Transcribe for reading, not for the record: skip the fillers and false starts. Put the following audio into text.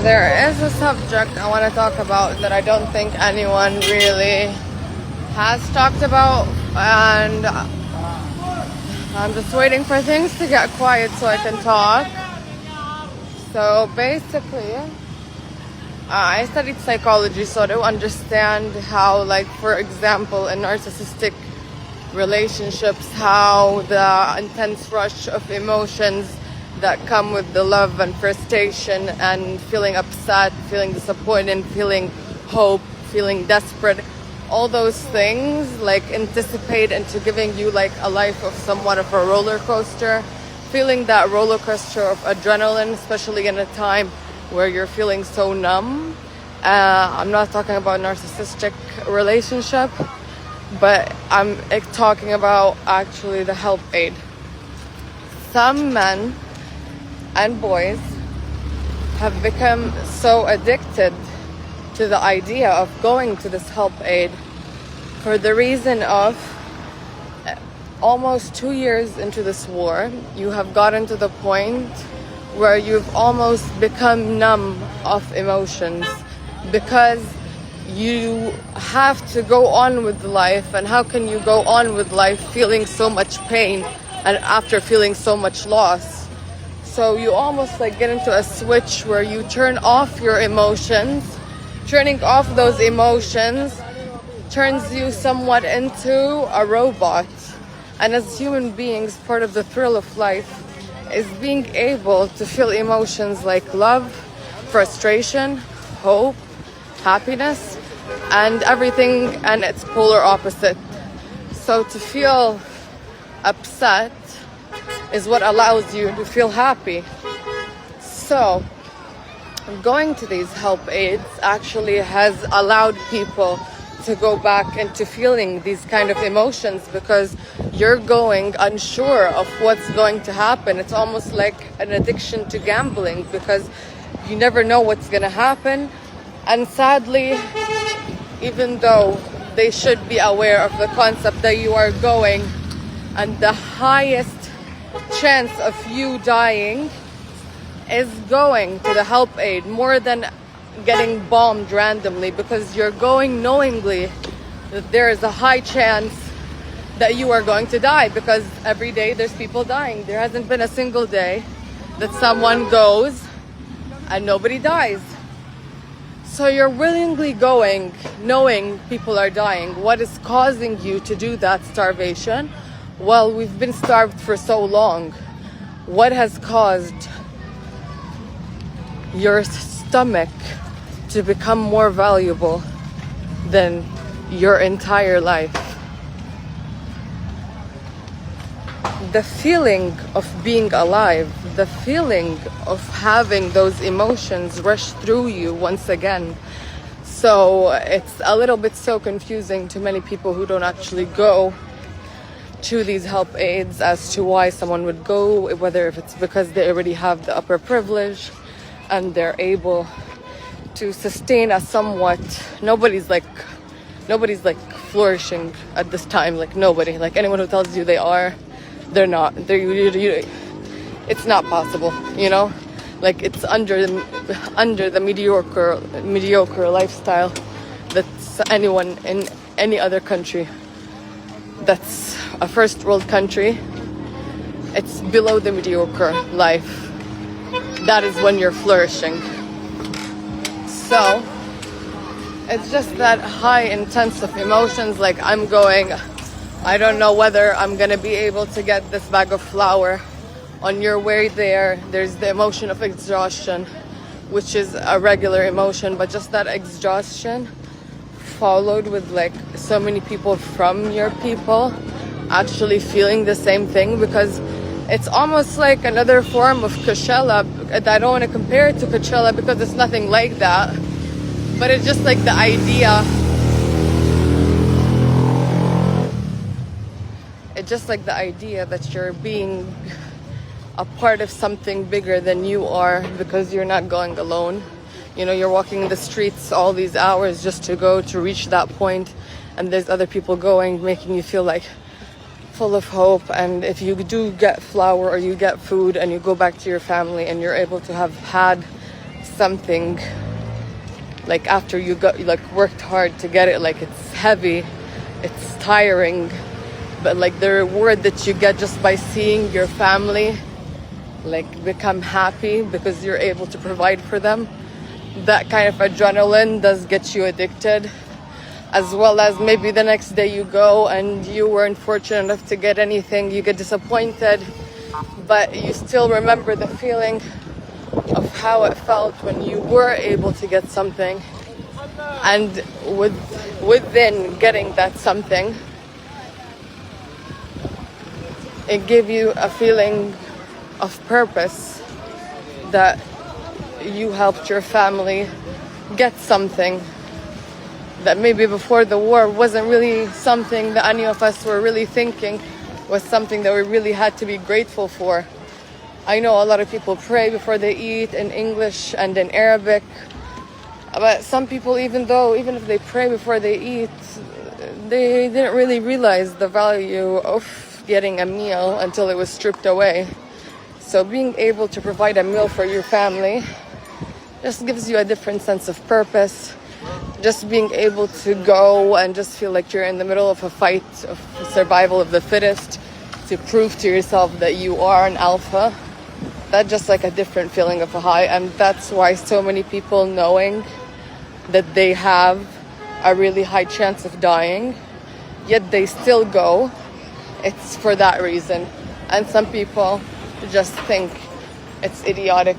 There is a subject I want to talk about that I don't think anyone really has talked about, and I'm just waiting for things to get quiet so I can talk. So basically, I studied psychology, so to understand how, like, for example, in narcissistic relationships, how the intense rush of emotions that come with the love and frustration and feeling upset, feeling disappointed, feeling hope, feeling desperate, all those things like anticipate into giving you like a life of somewhat of a roller coaster, feeling that roller coaster of adrenaline, especially in a time where you're feeling so numb. I'm not talking about narcissistic relationship, but I'm talking about actually the help aid. Some men and boys have become so addicted to the idea of going to this help aid for the reason of almost 2 years into this war, you have gotten to the point where you've almost become numb of emotions because you have to go on with life. And how can you go on with life feeling so much pain and after feeling so much loss? So you almost like get into a switch where you turn off your emotions. Turning off those emotions turns you somewhat into a robot. And as human beings, part of the thrill of life is being able to feel emotions like love, frustration, hope, happiness, and everything and its polar opposite. So to feel upset is what allows you to feel happy. So going to these help aids actually has allowed people to go back into feeling these kind of emotions because you're going unsure of what's going to happen. It's almost like an addiction to gambling because you never know what's going to happen. And sadly, even though they should be aware of the concept that you are going and the highest chance of you dying is going to the help aid more than getting bombed randomly, because you're going knowingly that there is a high chance that you are going to die, because every day there's people dying. There hasn't been a single day that someone goes and nobody dies. So you're willingly going knowing people are dying. What is causing you to do that? Starvation. Well, we've been starved for so long. What has caused your stomach to become more valuable than your entire life? The feeling of being alive, the feeling of having those emotions rush through you once again. So it's a little bit so confusing to many people who don't actually go to these help aids as to why someone would go, whether if it's because they already have the upper privilege and they're able to sustain a somewhat, nobody's like flourishing at this time. Like nobody, like anyone who tells you they are, they're not. It's not possible, you know. Like it's under the mediocre lifestyle that's anyone in any other country that's a first world country. It's below the mediocre life. That is when you're flourishing. So it's just that high intense of emotions. Like I'm going, I don't know whether I'm gonna be able to get this bag of flour. On your way there, there's the emotion of exhaustion, which is a regular emotion, but just that exhaustion followed with like so many people from your people actually feeling the same thing, because it's almost like another form of Coachella. I don't want to compare it to Coachella because it's nothing like that, but it's just like the idea. It's just like the idea that you're being a part of something bigger than you are, because you're not going alone. You know, you're walking the streets all these hours just to go to reach that point, and there's other people going, making you feel like full of hope. And if you do get flour or you get food and you go back to your family and you're able to have had something, like after you got like worked hard to get it, like it's heavy, it's tiring, but like the reward that you get just by seeing your family like become happy because you're able to provide for them, that kind of adrenaline does get you addicted. As well as maybe the next day you go and you weren't fortunate enough to get anything, you get disappointed, but you still remember the feeling of how it felt when you were able to get something, and within getting that something, it gave you a feeling of purpose that you helped your family get something that maybe before the war wasn't really something that any of us were really thinking was something that we really had to be grateful for. I know a lot of people pray before they eat in English and in Arabic, but some people, even if they pray before they eat, they didn't really realize the value of getting a meal until it was stripped away. So being able to provide a meal for your family just gives you a different sense of purpose. Just being able to go and just feel like you're in the middle of a fight of survival of the fittest, to prove to yourself that you are an alpha, that's just like a different feeling of a high. And that's why so many people, knowing that they have a really high chance of dying, yet they still go, it's for that reason. And some people just think it's idiotic